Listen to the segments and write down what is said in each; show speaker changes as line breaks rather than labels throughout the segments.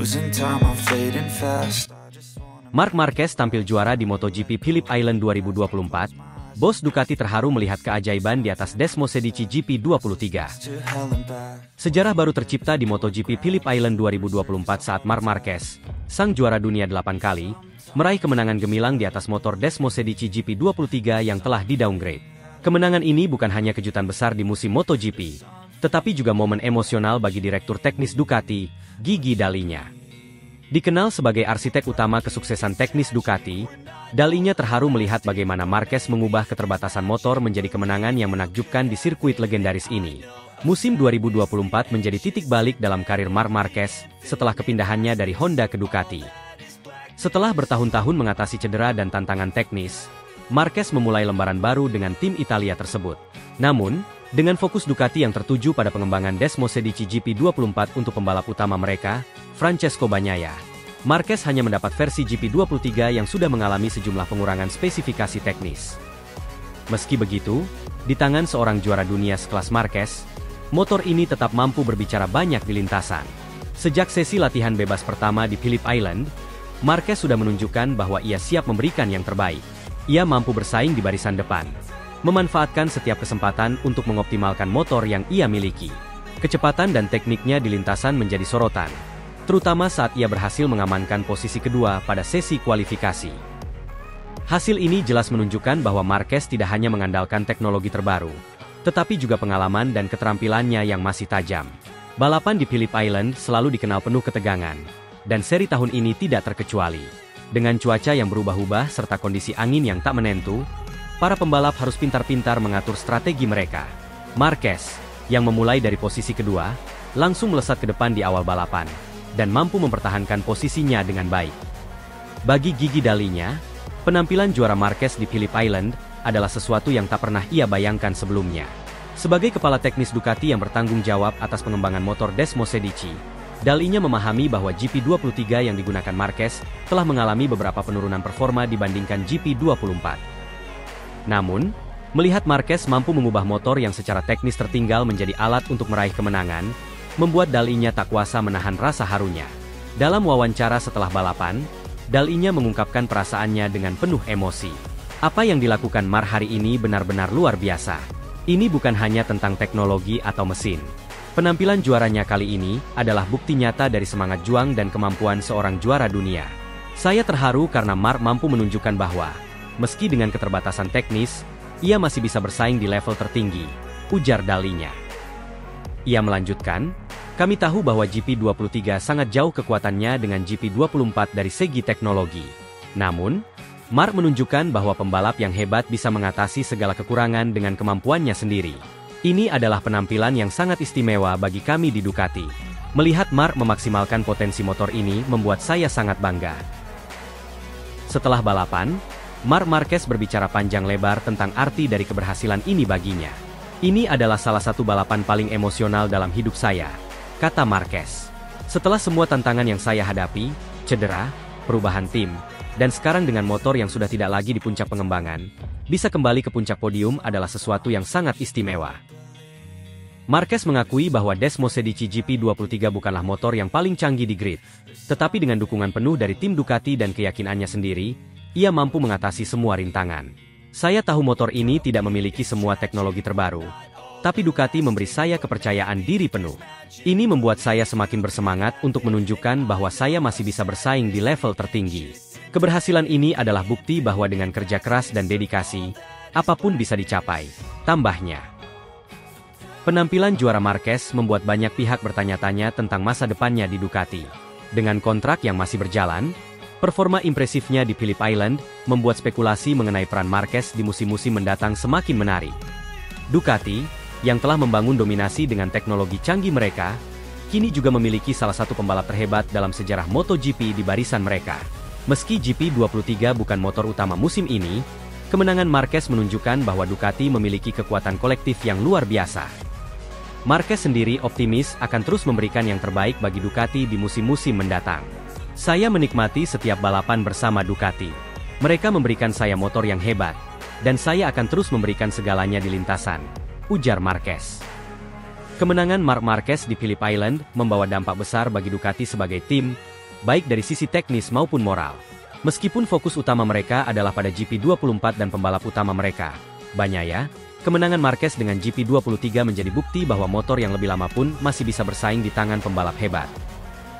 Losing time, I'm fading fast.
Marc Marquez tampil juara di MotoGP Phillip Island 2024. Bos Ducati terharu melihat keajaiban di atas Desmosedici GP23. Sejarah baru tercipta di MotoGP Phillip Island 2024 saat Marc Marquez, sang juara dunia 8 kali, meraih kemenangan gemilang di atas motor Desmosedici GP23 yang telah di-downgrade. Kemenangan ini bukan hanya kejutan besar di musim MotoGP, tetapi juga momen emosional bagi direktur teknis Ducati, Gigi Dall'Igna. Dikenal sebagai arsitek utama kesuksesan teknis Ducati, Dall'Igna terharu melihat bagaimana Marquez mengubah keterbatasan motor menjadi kemenangan yang menakjubkan di sirkuit legendaris ini. Musim 2024 menjadi titik balik dalam karir Marc Marquez setelah kepindahannya dari Honda ke Ducati. Setelah bertahun-tahun mengatasi cedera dan tantangan teknis, Marquez memulai lembaran baru dengan tim Italia tersebut. Namun, dengan fokus Ducati yang tertuju pada pengembangan Desmosedici GP24 untuk pembalap utama mereka, Francesco Bagnaia, Marquez hanya mendapat versi GP23 yang sudah mengalami sejumlah pengurangan spesifikasi teknis. Meski begitu, di tangan seorang juara dunia sekelas Marquez, motor ini tetap mampu berbicara banyak di lintasan. Sejak sesi latihan bebas pertama di Phillip Island, Marquez sudah menunjukkan bahwa ia siap memberikan yang terbaik. Ia mampu bersaing di barisan depan, memanfaatkan setiap kesempatan untuk mengoptimalkan motor yang ia miliki. Kecepatan dan tekniknya di lintasan menjadi sorotan, terutama saat ia berhasil mengamankan posisi kedua pada sesi kualifikasi. Hasil ini jelas menunjukkan bahwa Marquez tidak hanya mengandalkan teknologi terbaru, tetapi juga pengalaman dan keterampilannya yang masih tajam. Balapan di Phillip Island selalu dikenal penuh ketegangan, dan seri tahun ini tidak terkecuali. Dengan cuaca yang berubah-ubah serta kondisi angin yang tak menentu, para pembalap harus pintar-pintar mengatur strategi mereka. Marquez, yang memulai dari posisi kedua, langsung melesat ke depan di awal balapan, dan mampu mempertahankan posisinya dengan baik. Bagi Gigi Dall'Igna, penampilan juara Marquez di Phillip Island adalah sesuatu yang tak pernah ia bayangkan sebelumnya. Sebagai kepala teknis Ducati yang bertanggung jawab atas pengembangan motor Desmosedici, Dall'Igna memahami bahwa GP23 yang digunakan Marquez telah mengalami beberapa penurunan performa dibandingkan GP24. Namun, melihat Marquez mampu mengubah motor yang secara teknis tertinggal menjadi alat untuk meraih kemenangan, membuat Dall'Igna tak kuasa menahan rasa harunya. Dalam wawancara setelah balapan, Dall'Igna mengungkapkan perasaannya dengan penuh emosi. Apa yang dilakukan Marc hari ini benar-benar luar biasa. Ini bukan hanya tentang teknologi atau mesin. Penampilan juaranya kali ini adalah bukti nyata dari semangat juang dan kemampuan seorang juara dunia. Saya terharu karena Marc mampu menunjukkan bahwa, meski dengan keterbatasan teknis, ia masih bisa bersaing di level tertinggi, ujar Dall'Igna. Ia melanjutkan, kami tahu bahwa GP23 sangat jauh kekuatannya dengan GP24 dari segi teknologi. Namun, Marc menunjukkan bahwa pembalap yang hebat bisa mengatasi segala kekurangan dengan kemampuannya sendiri. Ini adalah penampilan yang sangat istimewa bagi kami di Ducati. Melihat Marc memaksimalkan potensi motor ini membuat saya sangat bangga. Setelah balapan, Marc Marquez berbicara panjang lebar tentang arti dari keberhasilan ini baginya. Ini adalah salah satu balapan paling emosional dalam hidup saya, kata Marquez. Setelah semua tantangan yang saya hadapi, cedera, perubahan tim, dan sekarang dengan motor yang sudah tidak lagi di puncak pengembangan, bisa kembali ke puncak podium adalah sesuatu yang sangat istimewa. Marquez mengakui bahwa Desmosedici GP23 bukanlah motor yang paling canggih di grid, tetapi dengan dukungan penuh dari tim Ducati dan keyakinannya sendiri, ia mampu mengatasi semua rintangan. Saya tahu motor ini tidak memiliki semua teknologi terbaru, tapi Ducati memberi saya kepercayaan diri penuh. Ini membuat saya semakin bersemangat untuk menunjukkan bahwa saya masih bisa bersaing di level tertinggi. Keberhasilan ini adalah bukti bahwa dengan kerja keras dan dedikasi, apapun bisa dicapai, tambahnya. Penampilan juara Marquez membuat banyak pihak bertanya-tanya tentang masa depannya di Ducati. Dengan kontrak yang masih berjalan, performa impresifnya di Phillip Island membuat spekulasi mengenai peran Marquez di musim-musim mendatang semakin menarik. Ducati, yang telah membangun dominasi dengan teknologi canggih mereka, kini juga memiliki salah satu pembalap terhebat dalam sejarah MotoGP di barisan mereka. Meski GP23 bukan motor utama musim ini, kemenangan Marquez menunjukkan bahwa Ducati memiliki kekuatan kolektif yang luar biasa. Marquez sendiri optimis akan terus memberikan yang terbaik bagi Ducati di musim-musim mendatang. Saya menikmati setiap balapan bersama Ducati. Mereka memberikan saya motor yang hebat, dan saya akan terus memberikan segalanya di lintasan, ujar Marquez. Kemenangan Marc Marquez di Phillip Island membawa dampak besar bagi Ducati sebagai tim, baik dari sisi teknis maupun moral. Meskipun fokus utama mereka adalah pada GP24 dan pembalap utama mereka, Bagnaia, kemenangan Marquez dengan GP23 menjadi bukti bahwa motor yang lebih lama pun masih bisa bersaing di tangan pembalap hebat.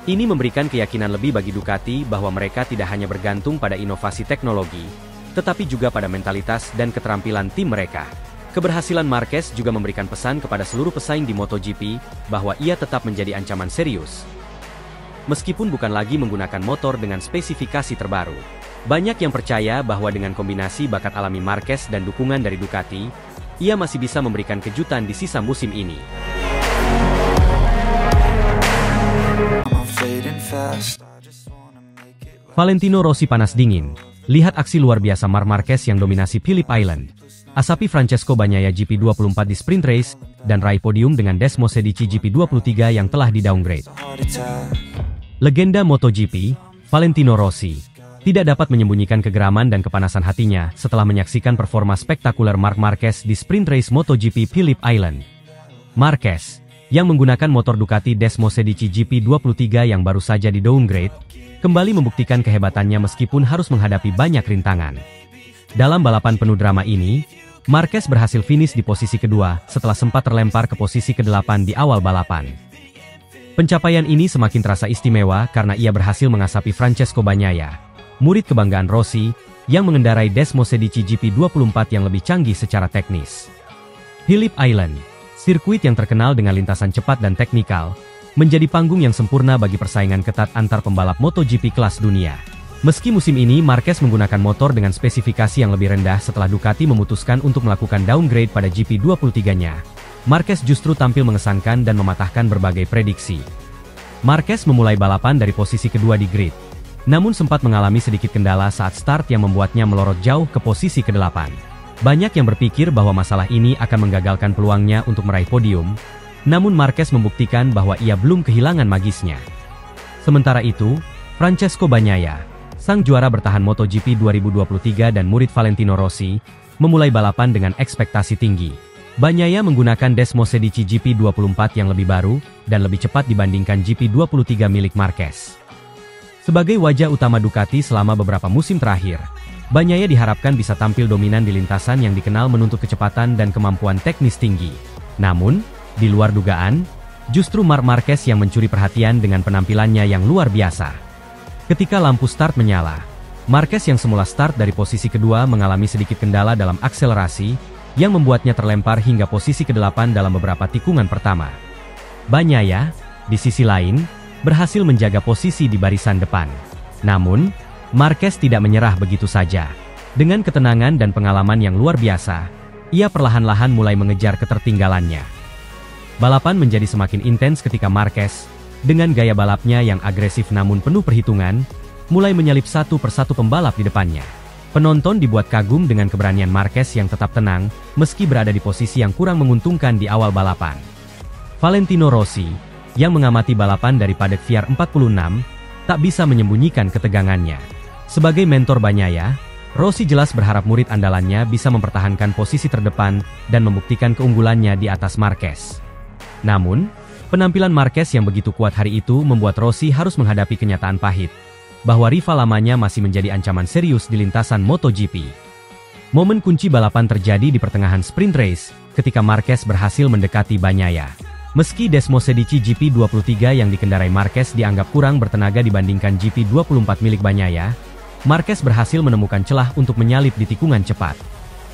Ini memberikan keyakinan lebih bagi Ducati bahwa mereka tidak hanya bergantung pada inovasi teknologi, tetapi juga pada mentalitas dan keterampilan tim mereka. Keberhasilan Marquez juga memberikan pesan kepada seluruh pesaing di MotoGP bahwa ia tetap menjadi ancaman serius. Meskipun bukan lagi menggunakan motor dengan spesifikasi terbaru, banyak yang percaya bahwa dengan kombinasi bakat alami Marquez dan dukungan dari Ducati, ia masih bisa memberikan kejutan di sisa musim ini. Valentino Rossi panas dingin. Lihat aksi luar biasa Marc Marquez yang dominasi Phillip Island. Asapi Francesco Bagnaia GP24 di sprint race, dan raih podium dengan Desmosedici GP23 yang telah di-downgrade. Legenda MotoGP, Valentino Rossi, tidak dapat menyembunyikan kegeraman dan kepanasan hatinya setelah menyaksikan performa spektakuler Marc Marquez di sprint race MotoGP Phillip Island. Marquez, yang menggunakan motor Ducati Desmosedici GP23 yang baru saja di-downgrade, kembali membuktikan kehebatannya meskipun harus menghadapi banyak rintangan. Dalam balapan penuh drama ini, Marquez berhasil finish di posisi kedua setelah sempat terlempar ke posisi ke-8 di awal balapan. Pencapaian ini semakin terasa istimewa karena ia berhasil mengasapi Francesco Bagnaia, murid kebanggaan Rossi, yang mengendarai Desmosedici GP24 yang lebih canggih secara teknis. Phillip Island, sirkuit yang terkenal dengan lintasan cepat dan teknikal, menjadi panggung yang sempurna bagi persaingan ketat antar pembalap MotoGP kelas dunia. Meski musim ini Marquez menggunakan motor dengan spesifikasi yang lebih rendah setelah Ducati memutuskan untuk melakukan downgrade pada GP23-nya, Marquez justru tampil mengesankan dan mematahkan berbagai prediksi. Marquez memulai balapan dari posisi kedua di grid, namun sempat mengalami sedikit kendala saat start yang membuatnya melorot jauh ke posisi ke-8. Banyak yang berpikir bahwa masalah ini akan menggagalkan peluangnya untuk meraih podium, namun Marquez membuktikan bahwa ia belum kehilangan magisnya. Sementara itu, Francesco Bagnaia, sang juara bertahan MotoGP 2023 dan murid Valentino Rossi, memulai balapan dengan ekspektasi tinggi. Bagnaia menggunakan Desmosedici GP24 yang lebih baru dan lebih cepat dibandingkan GP23 milik Marquez. Sebagai wajah utama Ducati selama beberapa musim terakhir, Bagnaia diharapkan bisa tampil dominan di lintasan yang dikenal menuntut kecepatan dan kemampuan teknis tinggi. Namun, di luar dugaan, justru Marc Marquez yang mencuri perhatian dengan penampilannya yang luar biasa. Ketika lampu start menyala, Marquez yang semula start dari posisi kedua mengalami sedikit kendala dalam akselerasi, yang membuatnya terlempar hingga posisi ke-8 dalam beberapa tikungan pertama. Bagnaia, di sisi lain, berhasil menjaga posisi di barisan depan. Namun, Marquez tidak menyerah begitu saja. Dengan ketenangan dan pengalaman yang luar biasa, ia perlahan-lahan mulai mengejar ketertinggalannya. Balapan menjadi semakin intens ketika Marquez, dengan gaya balapnya yang agresif namun penuh perhitungan, mulai menyalip satu persatu pembalap di depannya. Penonton dibuat kagum dengan keberanian Marquez yang tetap tenang, meski berada di posisi yang kurang menguntungkan di awal balapan. Valentino Rossi, yang mengamati balapan dari paddock VR 46, tak bisa menyembunyikan ketegangannya. Sebagai mentor Bagnaia, Rossi jelas berharap murid andalannya bisa mempertahankan posisi terdepan dan membuktikan keunggulannya di atas Marquez. Namun, penampilan Marquez yang begitu kuat hari itu membuat Rossi harus menghadapi kenyataan pahit, bahwa rival lamanya masih menjadi ancaman serius di lintasan MotoGP. Momen kunci balapan terjadi di pertengahan sprint race, ketika Marquez berhasil mendekati Bagnaia. Meski Desmosedici GP23 yang dikendarai Marquez dianggap kurang bertenaga dibandingkan GP24 milik Bagnaia, Marquez berhasil menemukan celah untuk menyalip di tikungan cepat.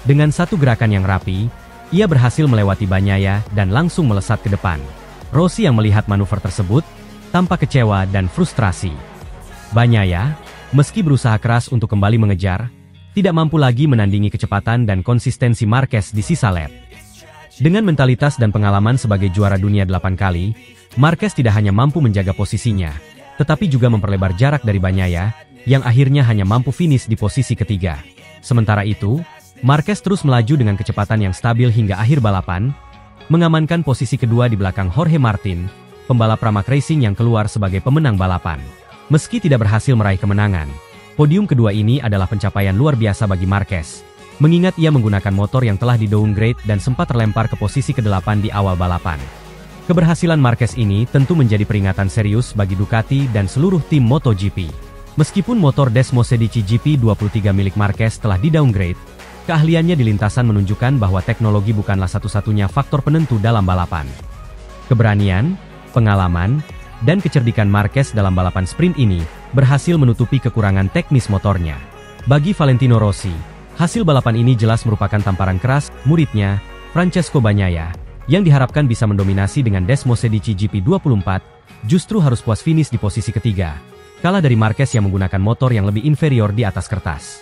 Dengan satu gerakan yang rapi, ia berhasil melewati Bagnaia dan langsung melesat ke depan. Rossi yang melihat manuver tersebut, tampak kecewa dan frustrasi. Bagnaia, meski berusaha keras untuk kembali mengejar, tidak mampu lagi menandingi kecepatan dan konsistensi Marquez di sisa lap. Dengan mentalitas dan pengalaman sebagai juara dunia 8 kali, Marquez tidak hanya mampu menjaga posisinya, tetapi juga memperlebar jarak dari Bagnaia, yang akhirnya hanya mampu finish di posisi ketiga. Sementara itu, Marquez terus melaju dengan kecepatan yang stabil hingga akhir balapan, mengamankan posisi kedua di belakang Jorge Martin, pembalap Pramac Racing yang keluar sebagai pemenang balapan. Meski tidak berhasil meraih kemenangan, podium kedua ini adalah pencapaian luar biasa bagi Marquez, mengingat ia menggunakan motor yang telah di-downgrade dan sempat terlempar ke posisi ke-8 di awal balapan. Keberhasilan Marquez ini tentu menjadi peringatan serius bagi Ducati dan seluruh tim MotoGP. Meskipun motor Desmos Edici GP23 milik Marquez telah di-downgrade, keahliannya di lintasan menunjukkan bahwa teknologi bukanlah satu-satunya faktor penentu dalam balapan. Keberanian, pengalaman, dan kecerdikan Marquez dalam balapan sprint ini berhasil menutupi kekurangan teknis motornya. Bagi Valentino Rossi, hasil balapan ini jelas merupakan tamparan keras muridnya, Francesco Bagnaia, yang diharapkan bisa mendominasi dengan Desmos Edici GP24, justru harus puas finish di posisi ketiga, kalah dari Marquez yang menggunakan motor yang lebih inferior di atas kertas.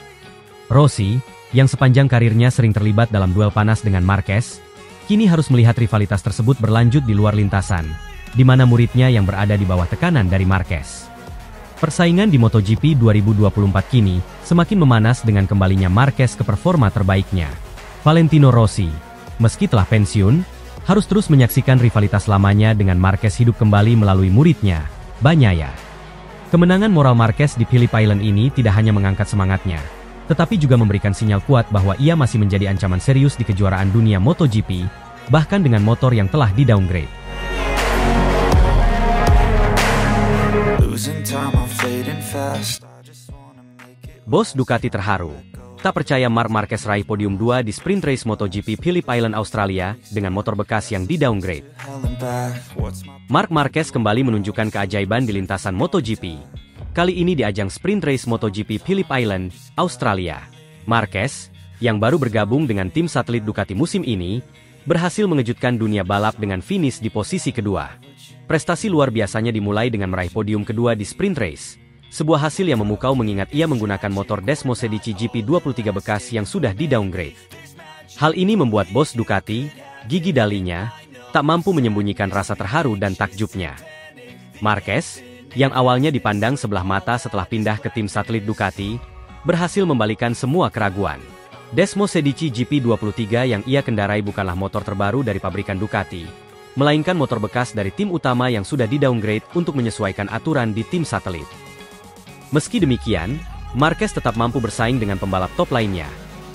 Rossi, yang sepanjang karirnya sering terlibat dalam duel panas dengan Marquez, kini harus melihat rivalitas tersebut berlanjut di luar lintasan, di mana muridnya yang berada di bawah tekanan dari Marquez. Persaingan di MotoGP 2024 kini semakin memanas dengan kembalinya Marquez ke performa terbaiknya. Valentino Rossi, meski telah pensiun, harus terus menyaksikan rivalitas lamanya dengan Marquez hidup kembali melalui muridnya, Bagnaia. Kemenangan moral Marquez di Phillip Island ini tidak hanya mengangkat semangatnya, tetapi juga memberikan sinyal kuat bahwa ia masih menjadi ancaman serius di kejuaraan dunia MotoGP, bahkan dengan motor yang telah di-downgrade. Bos Ducati terharu. Tak percaya Marc Marquez raih podium 2 di sprint race MotoGP Phillip Island Australia dengan motor bekas yang di-downgrade. Marc Marquez kembali menunjukkan keajaiban di lintasan MotoGP. Kali ini di ajang sprint race MotoGP Phillip Island, Australia. Marquez, yang baru bergabung dengan tim satelit Ducati musim ini, berhasil mengejutkan dunia balap dengan finish di posisi kedua. Prestasi luar biasanya dimulai dengan meraih podium kedua di sprint race. Sebuah hasil yang memukau mengingat ia menggunakan motor Desmos Edici GP23 bekas yang sudah di-downgrade. Hal ini membuat bos Ducati, Gigi Dalinya, tak mampu menyembunyikan rasa terharu dan takjubnya. Marquez, yang awalnya dipandang sebelah mata setelah pindah ke tim satelit Ducati, berhasil membalikan semua keraguan. Desmos Edici GP23 yang ia kendarai bukanlah motor terbaru dari pabrikan Ducati, melainkan motor bekas dari tim utama yang sudah di-downgrade untuk menyesuaikan aturan di tim satelit. Meski demikian, Marquez tetap mampu bersaing dengan pembalap top lainnya.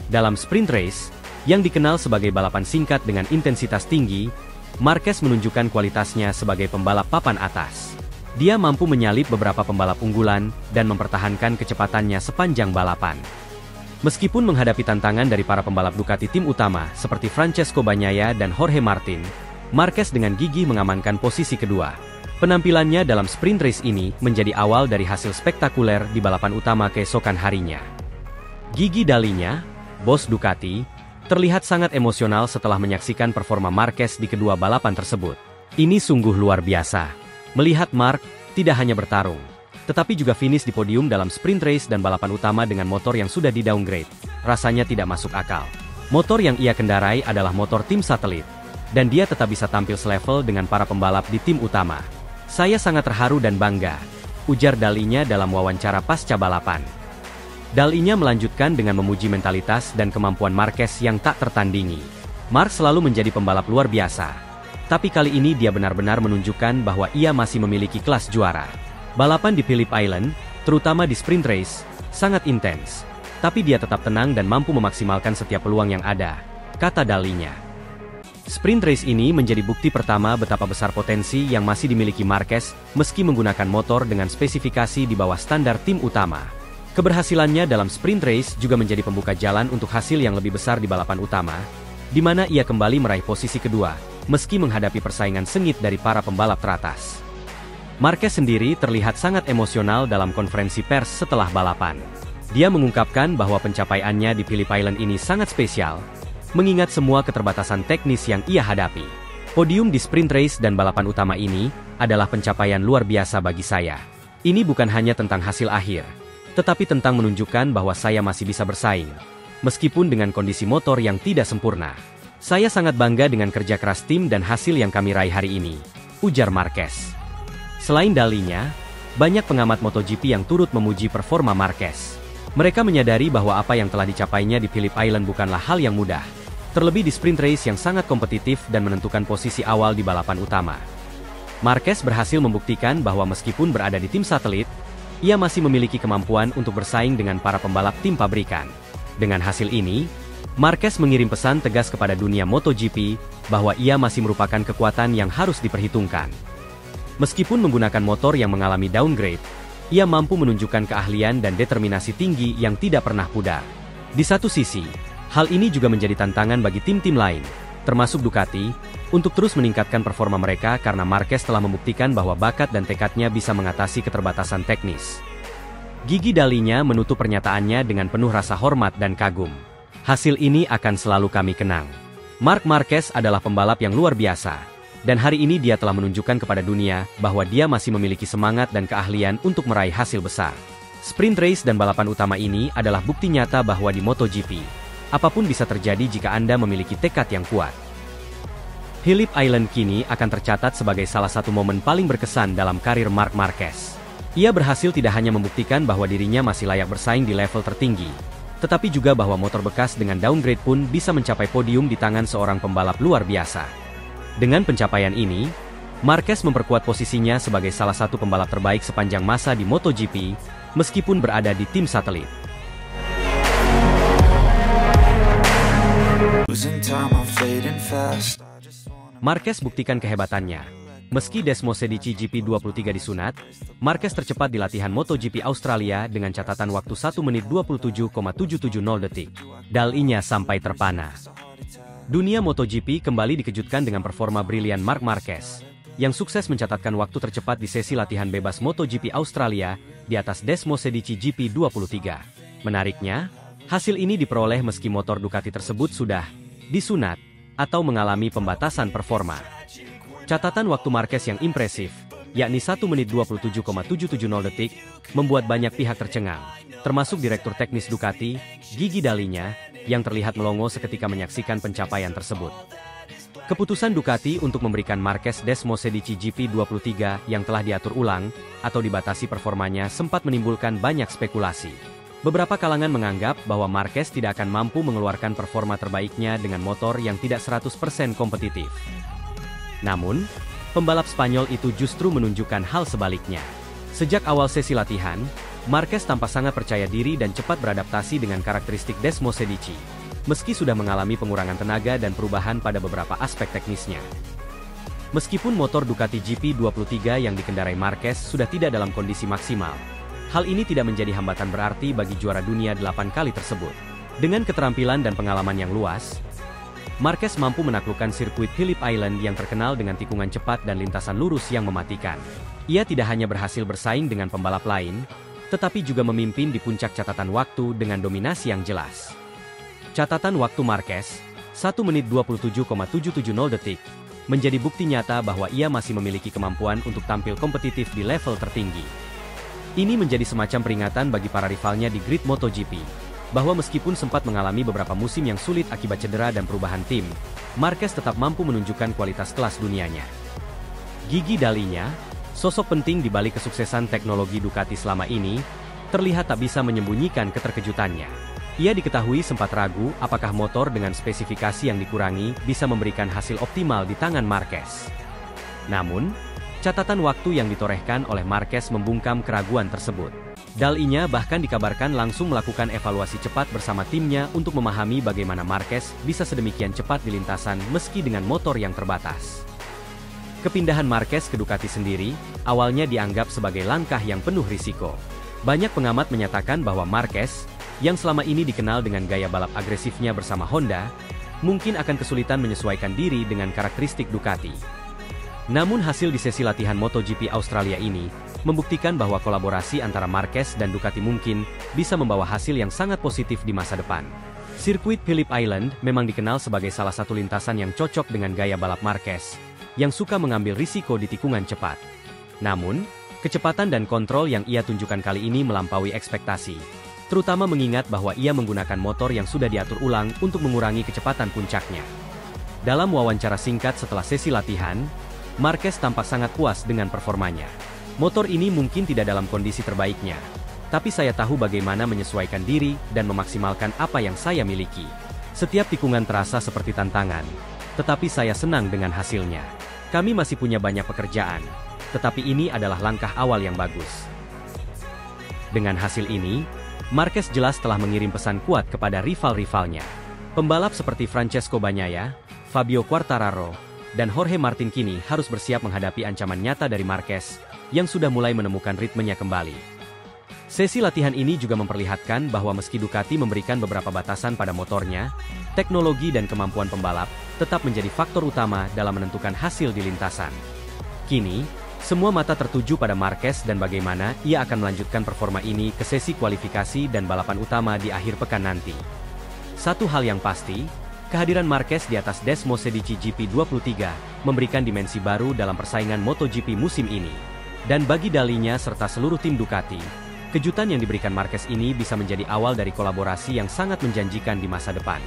Dalam sprint race, yang dikenal sebagai balapan singkat dengan intensitas tinggi, Marquez menunjukkan kualitasnya sebagai pembalap papan atas. Dia mampu menyalip beberapa pembalap unggulan dan mempertahankan kecepatannya sepanjang balapan. Meskipun menghadapi tantangan dari para pembalap Ducati tim utama seperti Francesco Bagnaia dan Jorge Martin, Marquez dengan gigih mengamankan posisi kedua. Penampilannya dalam sprint race ini menjadi awal dari hasil spektakuler di balapan utama keesokan harinya. Gigi Dalinya, bos Ducati, terlihat sangat emosional setelah menyaksikan performa Marquez di kedua balapan tersebut. Ini sungguh luar biasa. Melihat Marc tidak hanya bertarung, tetapi juga finish di podium dalam sprint race dan balapan utama dengan motor yang sudah di-downgrade, rasanya tidak masuk akal. Motor yang ia kendarai adalah motor tim satelit, dan dia tetap bisa tampil selevel dengan para pembalap di tim utama. Saya sangat terharu dan bangga, ujar Dalinya dalam wawancara pasca balapan. Dalinya melanjutkan dengan memuji mentalitas dan kemampuan Marquez yang tak tertandingi. Marc selalu menjadi pembalap luar biasa, tapi kali ini dia benar-benar menunjukkan bahwa ia masih memiliki kelas juara. Balapan di Phillip Island, terutama di sprint race, sangat intens, tapi dia tetap tenang dan mampu memaksimalkan setiap peluang yang ada, kata Dalinya. Sprint race ini menjadi bukti pertama betapa besar potensi yang masih dimiliki Marquez meski menggunakan motor dengan spesifikasi di bawah standar tim utama. Keberhasilannya dalam sprint race juga menjadi pembuka jalan untuk hasil yang lebih besar di balapan utama, di mana ia kembali meraih posisi kedua, meski menghadapi persaingan sengit dari para pembalap teratas. Marquez sendiri terlihat sangat emosional dalam konferensi pers setelah balapan. Dia mengungkapkan bahwa pencapaiannya di Phillip Island ini sangat spesial, mengingat semua keterbatasan teknis yang ia hadapi. Podium di sprint race dan balapan utama ini adalah pencapaian luar biasa bagi saya. Ini bukan hanya tentang hasil akhir, tetapi tentang menunjukkan bahwa saya masih bisa bersaing, meskipun dengan kondisi motor yang tidak sempurna. Saya sangat bangga dengan kerja keras tim dan hasil yang kami raih hari ini, ujar Marquez. Selain Dalinya, banyak pengamat MotoGP yang turut memuji performa Marquez. Mereka menyadari bahwa apa yang telah dicapainya di Phillip Island bukanlah hal yang mudah, terlebih di sprint race yang sangat kompetitif dan menentukan posisi awal di balapan utama. Marquez berhasil membuktikan bahwa meskipun berada di tim satelit, ia masih memiliki kemampuan untuk bersaing dengan para pembalap tim pabrikan. Dengan hasil ini, Marquez mengirim pesan tegas kepada dunia MotoGP bahwa ia masih merupakan kekuatan yang harus diperhitungkan. Meskipun menggunakan motor yang mengalami downgrade, ia mampu menunjukkan keahlian dan determinasi tinggi yang tidak pernah pudar. Di satu sisi, hal ini juga menjadi tantangan bagi tim-tim lain, termasuk Ducati, untuk terus meningkatkan performa mereka karena Marquez telah membuktikan bahwa bakat dan tekadnya bisa mengatasi keterbatasan teknis. Gigi Dalinya menutup pernyataannya dengan penuh rasa hormat dan kagum. Hasil ini akan selalu kami kenang. Marc Marquez adalah pembalap yang luar biasa, dan hari ini dia telah menunjukkan kepada dunia bahwa dia masih memiliki semangat dan keahlian untuk meraih hasil besar. Sprint race dan balapan utama ini adalah bukti nyata bahwa di MotoGP, apapun bisa terjadi jika Anda memiliki tekad yang kuat. Phillip Island kini akan tercatat sebagai salah satu momen paling berkesan dalam karir Marc Marquez. Ia berhasil tidak hanya membuktikan bahwa dirinya masih layak bersaing di level tertinggi, tetapi juga bahwa motor bekas dengan downgrade pun bisa mencapai podium di tangan seorang pembalap luar biasa. Dengan pencapaian ini, Marquez memperkuat posisinya sebagai salah satu pembalap terbaik sepanjang masa di MotoGP, meskipun berada di tim satelit. Marquez buktikan kehebatannya. Meski Desmosedici GP23 disunat, Marquez tercepat di latihan MotoGP Australia dengan catatan waktu 1 menit 27,770 detik. Dalinya sampai terpana. Dunia MotoGP kembali dikejutkan dengan performa brilian Marc Marquez, yang sukses mencatatkan waktu tercepat di sesi latihan bebas MotoGP Australia di atas Desmosedici GP23. Menariknya, hasil ini diperoleh meski motor Ducati tersebut sudah disunat atau mengalami pembatasan performa. Catatan waktu Marquez yang impresif, yakni 1 menit 27,770 detik, membuat banyak pihak tercengang, termasuk Direktur Teknis Ducati, Gigi Dalinya, yang terlihat melongo seketika menyaksikan pencapaian tersebut. Keputusan Ducati untuk memberikan Marquez Desmosedici GP23 yang telah diatur ulang, atau dibatasi performanya sempat menimbulkan banyak spekulasi. Beberapa kalangan menganggap bahwa Marquez tidak akan mampu mengeluarkan performa terbaiknya dengan motor yang tidak 100% kompetitif. Namun, pembalap Spanyol itu justru menunjukkan hal sebaliknya. Sejak awal sesi latihan, Marquez tampak sangat percaya diri dan cepat beradaptasi dengan karakteristik Desmosedici, meski sudah mengalami pengurangan tenaga dan perubahan pada beberapa aspek teknisnya. Meskipun motor Ducati GP23 yang dikendarai Marquez sudah tidak dalam kondisi maksimal, hal ini tidak menjadi hambatan berarti bagi juara dunia 8 kali tersebut. Dengan keterampilan dan pengalaman yang luas, Marquez mampu menaklukkan sirkuit Phillip Island yang terkenal dengan tikungan cepat dan lintasan lurus yang mematikan. Ia tidak hanya berhasil bersaing dengan pembalap lain, tetapi juga memimpin di puncak catatan waktu dengan dominasi yang jelas. Catatan waktu Marquez, 1 menit 27,770 detik, menjadi bukti nyata bahwa ia masih memiliki kemampuan untuk tampil kompetitif di level tertinggi. Ini menjadi semacam peringatan bagi para rivalnya di grid MotoGP, bahwa meskipun sempat mengalami beberapa musim yang sulit akibat cedera dan perubahan tim, Marquez tetap mampu menunjukkan kualitas kelas dunianya. Gigi Dalinya, sosok penting di balik kesuksesan teknologi Ducati selama ini, terlihat tak bisa menyembunyikan keterkejutannya. Ia diketahui sempat ragu apakah motor dengan spesifikasi yang dikurangi bisa memberikan hasil optimal di tangan Marquez. Namun, catatan waktu yang ditorehkan oleh Marquez membungkam keraguan tersebut. Dalinya bahkan dikabarkan langsung melakukan evaluasi cepat bersama timnya untuk memahami bagaimana Marquez bisa sedemikian cepat di lintasan meski dengan motor yang terbatas. Kepindahan Marquez ke Ducati sendiri, awalnya dianggap sebagai langkah yang penuh risiko. Banyak pengamat menyatakan bahwa Marquez, yang selama ini dikenal dengan gaya balap agresifnya bersama Honda, mungkin akan kesulitan menyesuaikan diri dengan karakteristik Ducati. Namun hasil di sesi latihan MotoGP Australia ini, membuktikan bahwa kolaborasi antara Marquez dan Ducati mungkin bisa membawa hasil yang sangat positif di masa depan. Sirkuit Phillip Island memang dikenal sebagai salah satu lintasan yang cocok dengan gaya balap Marquez, yang suka mengambil risiko di tikungan cepat. Namun, kecepatan dan kontrol yang ia tunjukkan kali ini melampaui ekspektasi, terutama mengingat bahwa ia menggunakan motor yang sudah diatur ulang untuk mengurangi kecepatan puncaknya. Dalam wawancara singkat setelah sesi latihan, Marquez tampak sangat puas dengan performanya. Motor ini mungkin tidak dalam kondisi terbaiknya, tapi saya tahu bagaimana menyesuaikan diri dan memaksimalkan apa yang saya miliki. Setiap tikungan terasa seperti tantangan, tetapi saya senang dengan hasilnya. Kami masih punya banyak pekerjaan, tetapi ini adalah langkah awal yang bagus. Dengan hasil ini, Marquez jelas telah mengirim pesan kuat kepada rival-rivalnya. Pembalap seperti Francesco Bagnaia, Fabio Quartararo, dan Jorge Martin kini harus bersiap menghadapi ancaman nyata dari Marquez, yang sudah mulai menemukan ritmenya kembali. Sesi latihan ini juga memperlihatkan bahwa meski Ducati memberikan beberapa batasan pada motornya, teknologi dan kemampuan pembalap tetap menjadi faktor utama dalam menentukan hasil di lintasan. Kini, semua mata tertuju pada Marquez dan bagaimana ia akan melanjutkan performa ini ke sesi kualifikasi dan balapan utama di akhir pekan nanti. Satu hal yang pasti, kehadiran Marquez di atas Desmosedici GP23 memberikan dimensi baru dalam persaingan MotoGP musim ini. Dan bagi Dalinya serta seluruh tim Ducati, kejutan yang diberikan Marquez ini bisa menjadi awal dari kolaborasi yang sangat menjanjikan di masa depan.